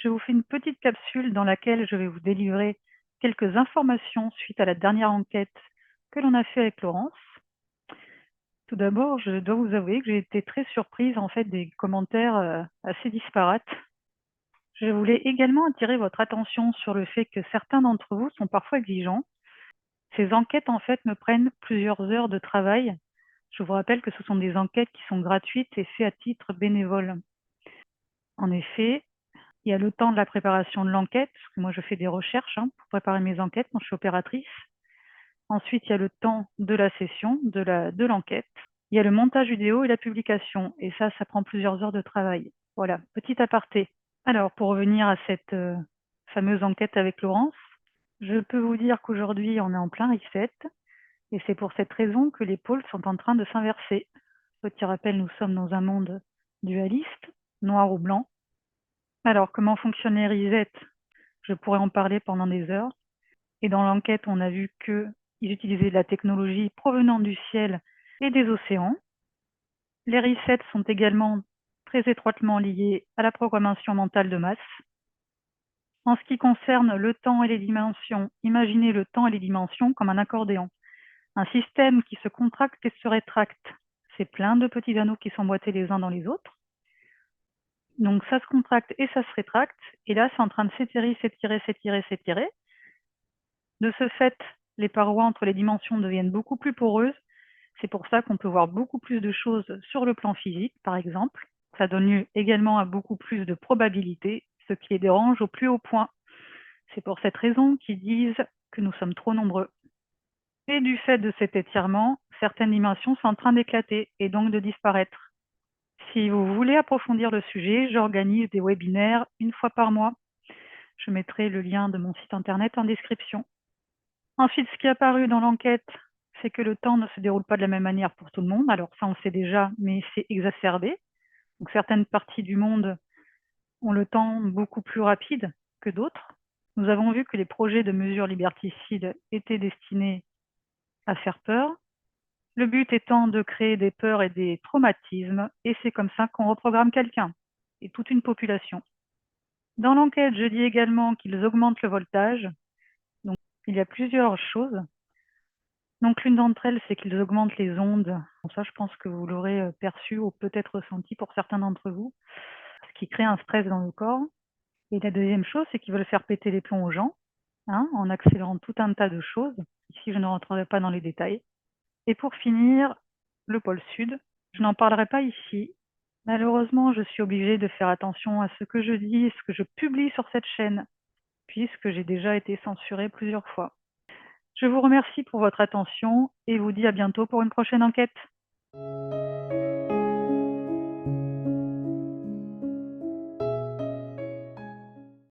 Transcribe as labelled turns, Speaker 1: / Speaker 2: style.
Speaker 1: je vous fais une petite capsule dans laquelle je vais vous délivrer quelques informations suite à la dernière enquête que l'on a fait avec Laurence. Tout d'abord, je dois vous avouer que j'ai été très surprise en fait des commentaires assez disparates. Je voulais également attirer votre attention sur le fait que certains d'entre vous sont parfois exigeants. Ces enquêtes en fait me prennent plusieurs heures de travail. Je vous rappelle que ce sont des enquêtes qui sont gratuites et faites à titre bénévole. En effet, il y a le temps de la préparation de l'enquête, parce que moi je fais des recherches pour préparer mes enquêtes quand je suis opératrice. Ensuite, il y a le temps de la session, de l'enquête. Il y a le montage vidéo et la publication. Et ça prend plusieurs heures de travail. Voilà, petit aparté. Alors, pour revenir à cette fameuse enquête avec Laurence, je peux vous dire qu'aujourd'hui, on est en plein reset. Et c'est pour cette raison que les pôles sont en train de s'inverser. Petit rappel, nous sommes dans un monde dualiste, noir ou blanc. Alors, comment fonctionne les resets? Je pourrais en parler pendant des heures. Et dans l'enquête, on a vu qu'ils utilisaient de la technologie provenant du ciel et des océans. Les resets sont également très étroitement liés à la programmation mentale de masse. En ce qui concerne le temps et les dimensions, imaginez le temps et les dimensions comme un accordéon. Un système qui se contracte et se rétracte. C'est plein de petits anneaux qui sont emboîtés les uns dans les autres. Donc ça se contracte et ça se rétracte. Et là, c'est en train de s'étirer, s'étirer, s'étirer, s'étirer. De ce fait, les parois entre les dimensions deviennent beaucoup plus poreuses. C'est pour ça qu'on peut voir beaucoup plus de choses sur le plan physique, par exemple. Ça donne lieu également à beaucoup plus de probabilités, ce qui les dérange au plus haut point. C'est pour cette raison qu'ils disent que nous sommes trop nombreux. Et du fait de cet étirement, certaines dimensions sont en train d'éclater et donc de disparaître. Si vous voulez approfondir le sujet, j'organise des webinaires une fois par mois. Je mettrai le lien de mon site internet en description. Ensuite, ce qui est apparu dans l'enquête, c'est que le temps ne se déroule pas de la même manière pour tout le monde. Alors ça, on le sait déjà, mais c'est exacerbé. Donc certaines parties du monde ont le temps beaucoup plus rapide que d'autres. Nous avons vu que les projets de mesures liberticides étaient destinés à faire peur. Le but étant de créer des peurs et des traumatismes, et c'est comme ça qu'on reprogramme quelqu'un et toute une population. Dans l'enquête, je dis également qu'ils augmentent le voltage. Donc il y a plusieurs choses. Donc l'une d'entre elles, c'est qu'ils augmentent les ondes. Bon, ça, je pense que vous l'aurez perçu ou peut-être ressenti pour certains d'entre vous, ce qui crée un stress dans le corps. Et la deuxième chose, c'est qu'ils veulent faire péter les plombs aux gens, en accélérant tout un tas de choses. Ici, je ne rentrerai pas dans les détails. Et pour finir, le pôle sud. Je n'en parlerai pas ici. Malheureusement, je suis obligée de faire attention à ce que je dis et ce que je publie sur cette chaîne, puisque j'ai déjà été censurée plusieurs fois. Je vous remercie pour votre attention et vous dis à bientôt pour une prochaine enquête.